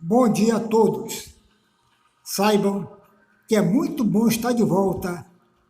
Bom dia a todos. Saibam que é muito bom estar de volta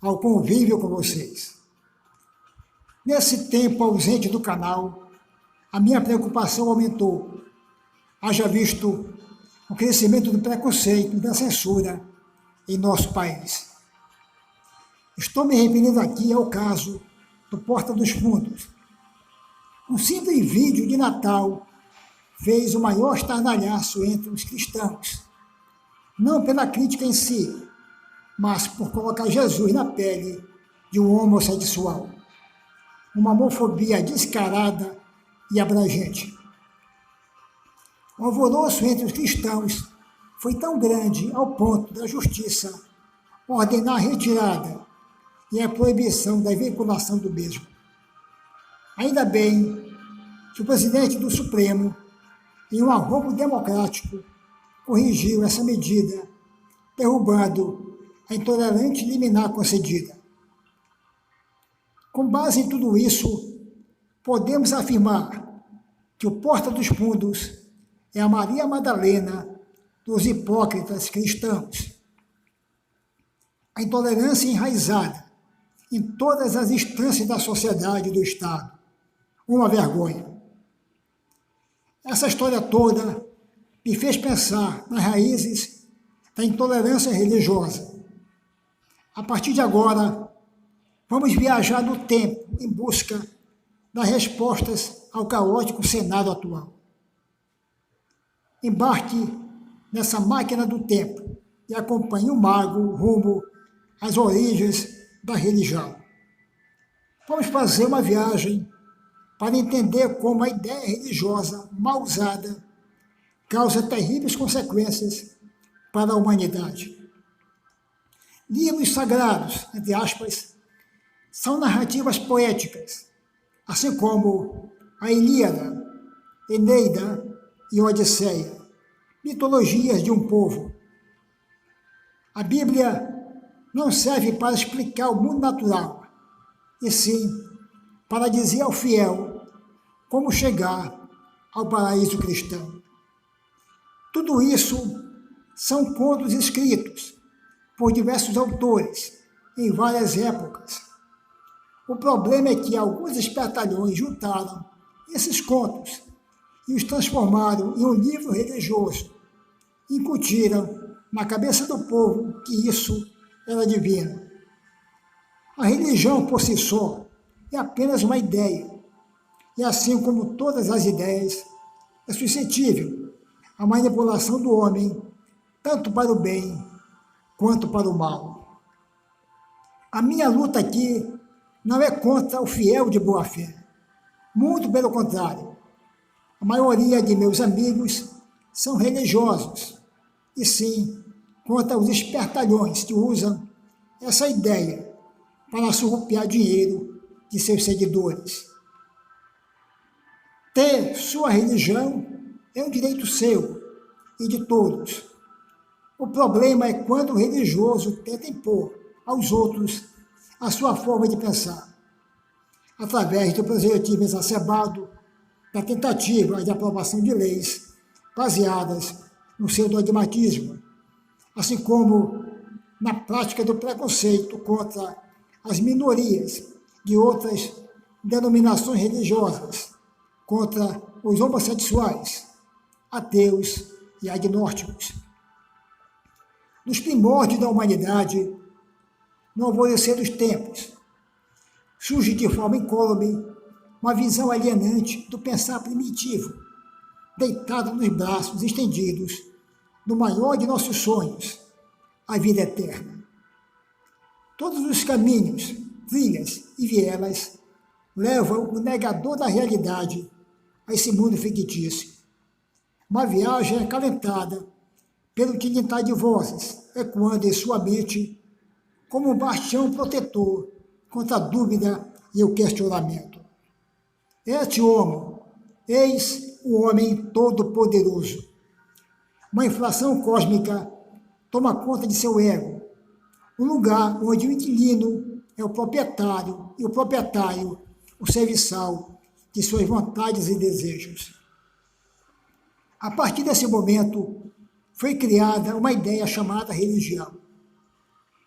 ao convívio com vocês. Nesse tempo ausente do canal, a minha preocupação aumentou, haja visto o crescimento do preconceito e da censura em nosso país. Estou me referindo aqui ao caso do Porta dos Fundos. Um simples vídeo de Natal fez o maior estardalhaço entre os cristãos, não pela crítica em si, mas por colocar Jesus na pele de um homossexual. Uma homofobia descarada e abrangente. O alvoroço entre os cristãos foi tão grande ao ponto da justiça ordenar a retirada e a proibição da veiculação do mesmo. Ainda bem que o presidente do Supremo, em um arrobo democrático, corrigiu essa medida, derrubando a intolerante liminar concedida. Com base em tudo isso, podemos afirmar que o Porta dos Fundos é a Maria Madalena dos hipócritas cristãos. A intolerância enraizada em todas as instâncias da sociedade e do Estado. Uma vergonha. Essa história toda me fez pensar nas raízes da intolerância religiosa. A partir de agora, vamos viajar no tempo em busca das respostas ao caótico cenário atual. Embarque nessa máquina do tempo e acompanhe o mago rumo às origens da religião. Vamos fazer uma viagem para entender como a ideia religiosa mal usada causa terríveis consequências para a humanidade. Livros sagrados, entre aspas, são narrativas poéticas, assim como a Ilíada, Eneida e Odisseia, mitologias de um povo. A Bíblia não serve para explicar o mundo natural, e sim para dizer ao fiel como chegar ao paraíso cristão. Tudo isso são contos escritos por diversos autores em várias épocas. O problema é que alguns espertalhões juntaram esses contos e os transformaram em um livro religioso. Incutiram na cabeça do povo que isso era divino. A religião por si só é apenas uma ideia, e assim como todas as ideias, é suscetível à manipulação do homem, tanto para o bem quanto para o mal. A minha luta aqui não é contra o fiel de boa fé, muito pelo contrário. A maioria de meus amigos são religiosos, e sim contra os espertalhões que usam essa ideia para surrupiar dinheiro de seus seguidores. Ter sua religião é um direito seu e de todos. O problema é quando o religioso tenta impor aos outros a sua forma de pensar, através do proselitismo exacerbado, da tentativa de aprovação de leis baseadas no seu dogmatismo, assim como na prática do preconceito contra as minorias de outras denominações religiosas, contra os homossexuais, ateus e agnósticos. Nos primórdios da humanidade, no alvorecer dos tempos, surge de forma incólume uma visão alienante do pensar primitivo, deitado nos braços estendidos do maior de nossos sonhos, a vida eterna. Todos os caminhos, trilhas e vielas levam o negador da realidade a esse mundo fictício. Uma viagem acalentada pelo tilintar de vozes, ecoando em sua mente como um bastião protetor contra a dúvida e o questionamento. Et homo, eis o homem todo-poderoso. Uma inflação cósmica toma conta de seu ego, um lugar onde o inquilino é o proprietário e o proprietário o serviçal de suas vontades e desejos. A partir desse momento, foi criada uma ideia chamada religião.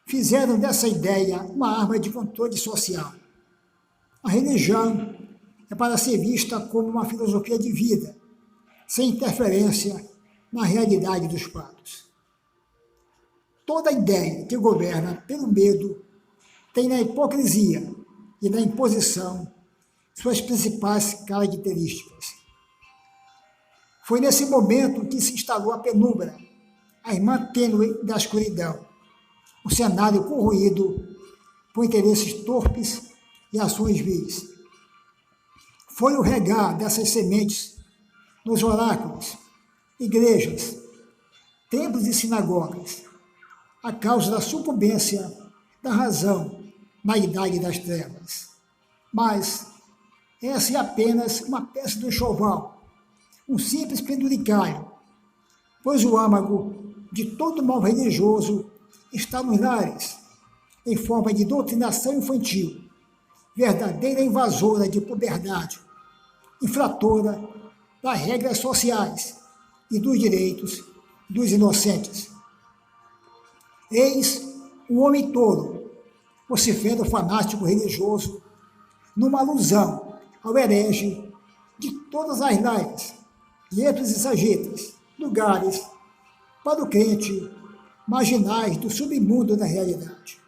Fizeram dessa ideia uma arma de controle social. A religião é para ser vista como uma filosofia de vida, sem interferência na realidade dos fatos. Toda ideia que governa pelo medo tem na hipocrisia e na imposição suas principais características. Foi nesse momento que se instalou a penumbra, a irmã tênue da escuridão, o cenário corroído por interesses torpes e ações vis. Foi o regar dessas sementes nos oráculos, igrejas, templos e sinagogas, a causa da sucumbência da razão na idade das trevas. Mas essa é apenas uma peça do enxoval, um simples penduricalho, pois o âmago de todo mal religioso está nos lares, em forma de doutrinação infantil, verdadeira invasora de puberdade, infratora das regras sociais e dos direitos dos inocentes. Eis o homem tolo, vocifera o fanático religioso, numa alusão ao herege de todas as laias, letras e sajetas, lugares, para o crente, marginais do submundo da realidade.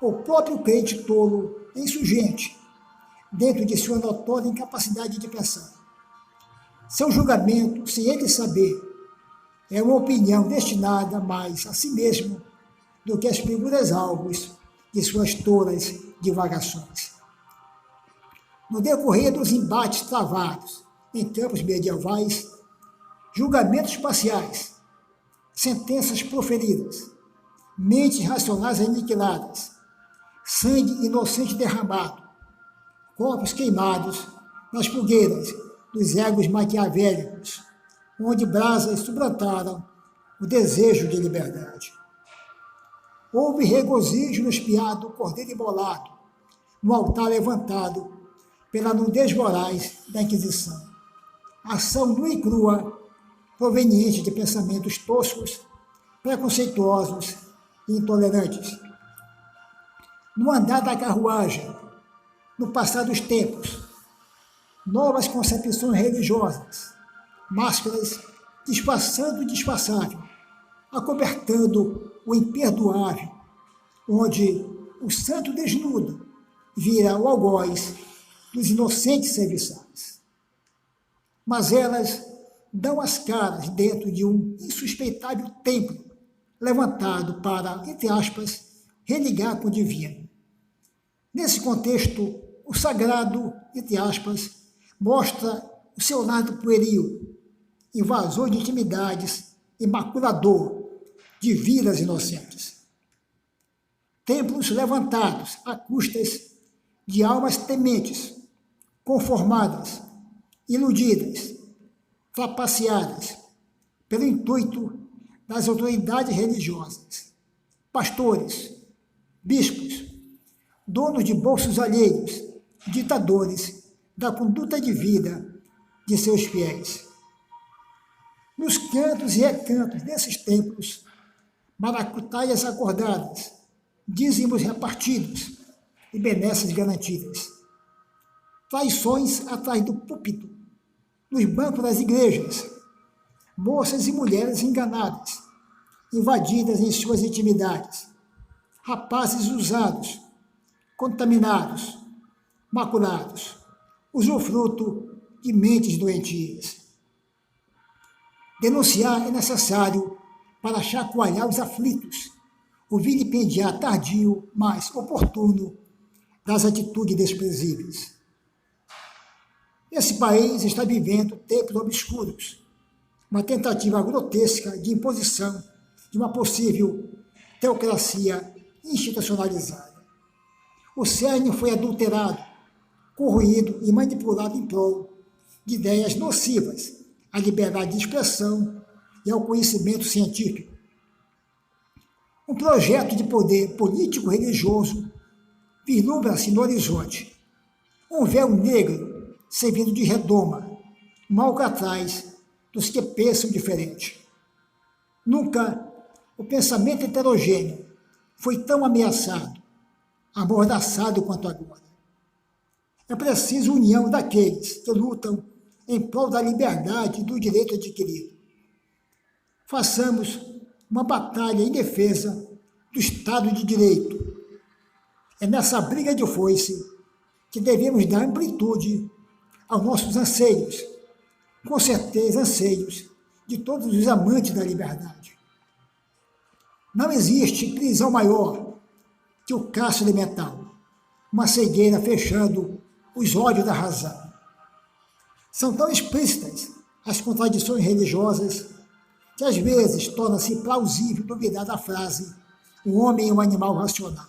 O próprio crente tolo é insurgente, dentro de sua notória incapacidade de pensar. Seu julgamento, sem ele saber, é uma opinião destinada mais a si mesmo do que às figuras alvos de suas tolas divagações. No decorrer dos embates travados em tempos medievais, julgamentos parciais, sentenças proferidas, mentes racionais aniquiladas, sangue inocente derramado, corpos queimados nas fogueiras dos egos maquiavélicos, onde brasas suplantaram o desejo de liberdade. Houve regozijo no espiado cordeiro imolado, no altar levantado pela nudez voraz da Inquisição. Ação nua e crua, proveniente de pensamentos toscos, preconceituosos e intolerantes. No andar da carruagem, no passar dos tempos, novas concepções religiosas, máscaras disfarçando o disfarçável, acobertando o imperdoável, onde o santo desnudo vira o algoz dos inocentes serviçais. Mas elas dão as caras dentro de um insuspeitável templo levantado para, entre aspas, religar com o divino. Nesse contexto, o sagrado, entre aspas, mostra o seu lado pueril, invasor de intimidades e maculador de vidas inocentes. Templos levantados a custas de almas tementes, conformadas, iludidas, trapaceadas pelo intuito das autoridades religiosas, pastores, bispos, donos de bolsos alheios, ditadores da conduta de vida de seus fiéis. Nos cantos e recantos desses templos, maracutaias acordadas, dízimos repartidos e benesses garantidas. Traições atrás do púlpito, nos bancos das igrejas, moças e mulheres enganadas, invadidas em suas intimidades, rapazes usados, contaminados, maculados, usufruto de mentes doentias. Denunciar é necessário para chacoalhar os aflitos, o vilipendiar tardio, mas oportuno, das atitudes desprezíveis. Esse país está vivendo tempos obscuros, uma tentativa grotesca de imposição de uma possível teocracia institucionalizada. O cerne foi adulterado, corroído e manipulado em prol de ideias nocivas à liberdade de expressão e ao conhecimento científico. Um projeto de poder político-religioso vislumbra-se no horizonte. Um véu negro servindo de redoma, um alcatraz dos que pensam diferente. Nunca o pensamento heterogêneo foi tão ameaçado, amordaçado quanto agora. É preciso união daqueles que lutam em prol da liberdade e do direito adquirido. Façamos uma batalha em defesa do Estado de Direito. É nessa briga de foice que devemos dar amplitude aos nossos anseios, com certeza anseios de todos os amantes da liberdade. Não existe prisão maior que o cárcere de metal, uma cegueira fechando os olhos da razão. São tão explícitas as contradições religiosas que às vezes torna-se plausível duvidar da frase "o homem é um animal racional".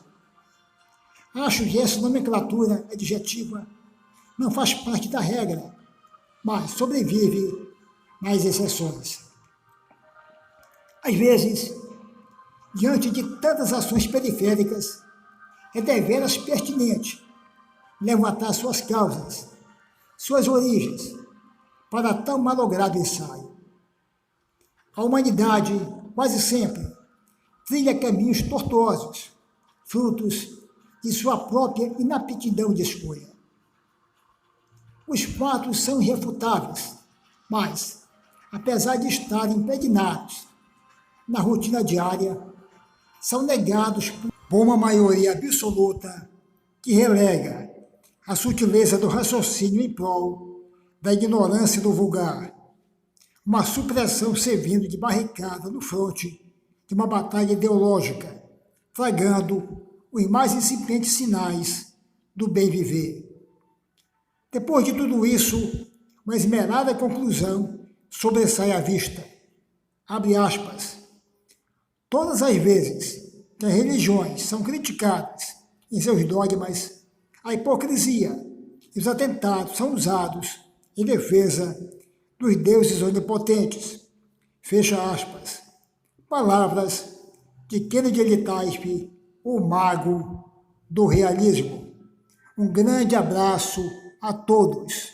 Acho que essa nomenclatura adjetiva não faz parte da regra, mas sobrevive nas exceções. Às vezes, diante de tantas ações periféricas, é deveras pertinente levantar suas causas, suas origens, para tão malogrado ensaio. A humanidade, quase sempre, trilha caminhos tortuosos, frutos de sua própria inaptidão de escolha. Os fatos são irrefutáveis, mas, apesar de estarem impregnados na rotina diária, são negados por uma maioria absoluta que relega a sutileza do raciocínio em prol da ignorância do vulgar, uma supressão servindo de barricada no fronte de uma batalha ideológica, tragando os mais incipientes sinais do bem viver. Depois de tudo isso, uma esmerada conclusão sobressai à vista. Abre aspas. Todas as vezes que as religiões são criticadas em seus dogmas, a hipocrisia e os atentados são usados em defesa dos deuses onipotentes. Fecha aspas. Palavras de Kennedy Litaispe, o mago do realismo. Um grande abraço a todos.